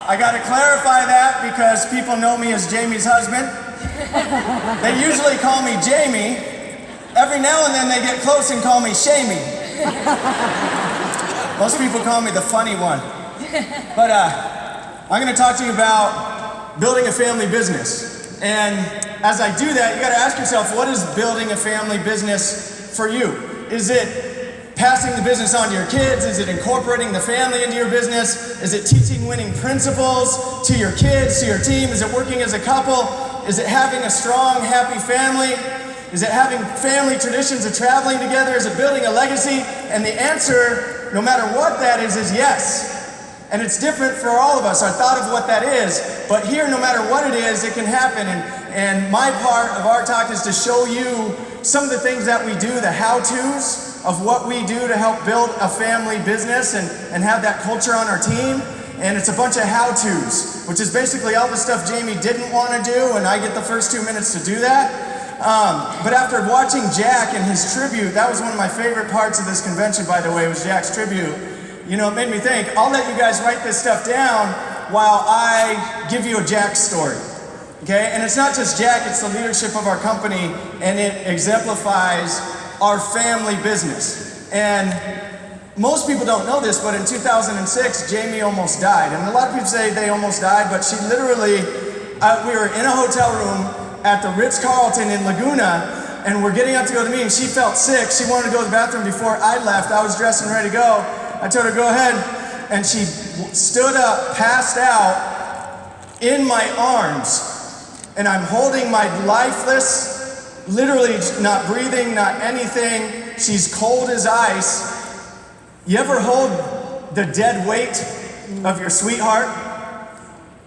I gotta clarify that because people know me as Jamie's husband. They usually call me Jamie. Every now and then they get close and call me Shamey. Most people call me the funny one. But I'm gonna talk to you about building a family business. And as I do that, you gotta ask yourself, what is building a family business for you? Is it passing the business on to your kids? Is it incorporating the family into your business? Is it teaching winning principles to your kids, to your team? Is it working as a couple? Is it having a strong, happy family? Is it having family traditions of traveling together? Is it building a legacy? And the answer, no matter what that is yes. And it's different for all of us, our thought of what that is. But here, no matter what it is, it can happen. And my part of our talk is to show you some of the things that we do, the how-tos of what we do to help build a family business and have that culture on our team. And it's a bunch of how-tos, which is basically all the stuff Jamie didn't want to do, and I get the first 2 minutes to do that. But after watching Jack and his tribute, that was one of my favorite parts of this convention, by the way, was Jack's tribute. You know, it made me think, I'll let you guys write this stuff down while I give you a Jack story. Okay? And it's not just Jack, it's the leadership of our company, and it exemplifies our family business. And most people don't know this, but in 2006, Jamie almost died. And a lot of people say they almost died, but she literally, we were in a hotel room at the Ritz-Carlton in Laguna, and we're getting up to go to the meeting. She felt sick. She wanted to go to the bathroom before I left. I was dressed and ready to go. I told her, go ahead. And she stood up, passed out in my arms. And I'm holding my lifeless, literally not breathing, not anything. She's cold as ice. You ever hold the dead weight of your sweetheart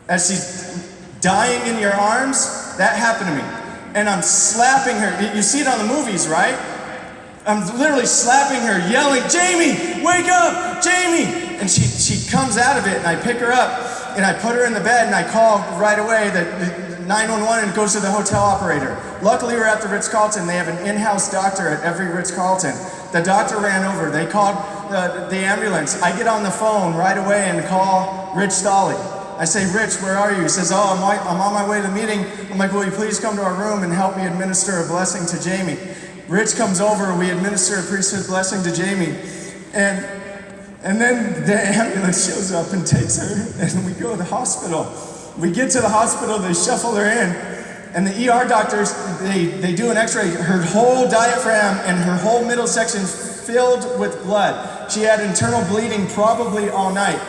as she's dying in your arms? That happened to me. And I'm slapping her. You see it on the movies, right? I'm literally slapping her, yelling, Jamie, wake up, Jamie! And she comes out of it, and I pick her up, and I put her in the bed, and I call right away the 911, and it goes to the hotel operator. Luckily, we're at the Ritz-Carlton. They have an in-house doctor at every Ritz-Carlton. The doctor ran over. They called the ambulance. I get on the phone right away and call Rich Stolley. I say, Rich, where are you? He says, oh, I'm on my way to the meeting. I'm like, will you please come to our room and help me administer a blessing to Jamie? Rich comes over, we administer a priesthood blessing to Jamie. And then the ambulance shows up and takes her, and we go to the hospital. We get to the hospital, they shuffle her in, and the ER doctors, they do an x-ray. Her whole diaphragm and her whole middle section filled with blood. She had internal bleeding probably all night.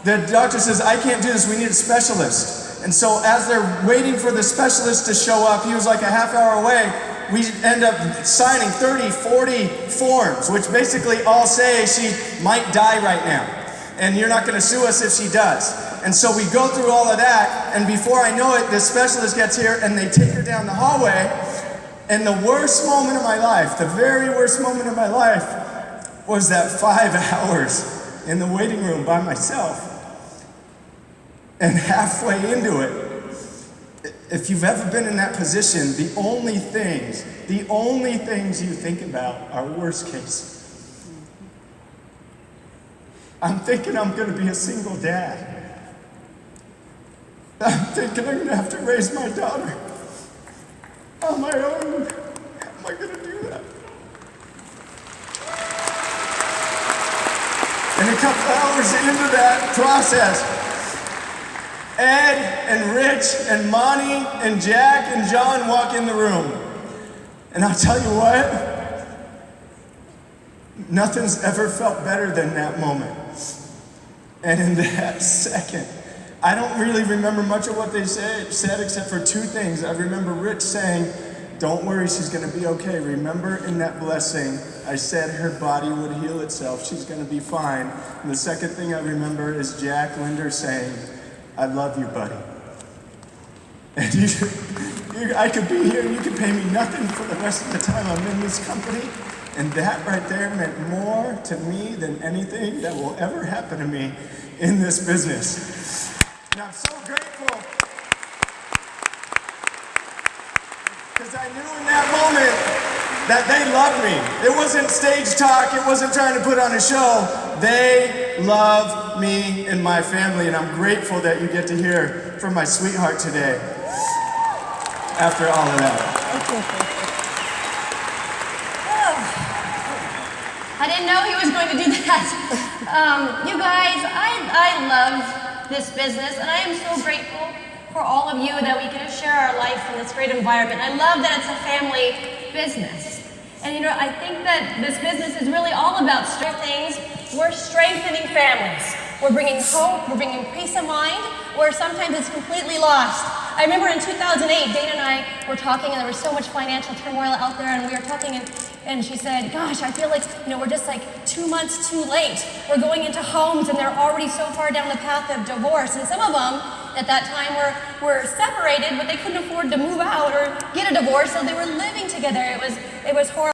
The doctor says, I can't do this, we need a specialist. And so as they're waiting for the specialist to show up, he was like a half hour away, we end up signing 30, 40 forms, which basically all say she might die right now. And you're not gonna sue us if she does. And so we go through all of that, and before I know it, the specialist gets here and they take her down the hallway. And the worst moment of my life, the very worst moment of my life, was that 5 hours in the waiting room by myself. And halfway into it, if you've ever been in that position, the only things you think about are worst case. I'm thinking I'm gonna be a single dad. I'm thinking I'm gonna have to raise my daughter on my own. How am I gonna do that? And a couple hours into that process, Ed and Rich and Monty and Jack and John walk in the room. And I'll tell you what, nothing's ever felt better than that moment. And in that second, I don't really remember much of what they said except for two things. I remember Rich saying, don't worry, she's gonna be okay. Remember in that blessing, I said her body would heal itself. She's gonna be fine. And the second thing I remember is Jack Linder saying, I love you, buddy. And I could be here and you could pay me nothing for the rest of the time I'm in this company. And that right there meant more to me than anything that will ever happen to me in this business. And I'm so grateful because I knew in that moment that they loved me. It wasn't stage talk, it wasn't trying to put on a show. they love me and my family, and I'm grateful that you get to hear from my sweetheart today after all of that. I didn't know he was going to do that. You guys, I love this business, and I am so grateful for all of you that we get to share our life in this great environment. I love that it's a family business. And you know, I think that this business is really all about things. We're strengthening families. We're bringing hope, we're bringing peace of mind, where sometimes it's completely lost. I remember in 2008, Dana and I were talking, and there was so much financial turmoil out there, and we were talking, and she said, gosh, I feel like, you know, we're just like 2 months too late. We're going into homes, and they're already so far down the path of divorce, and some of them at that time were separated, but they couldn't afford to move out or get a divorce, so they were living together. It was horrible.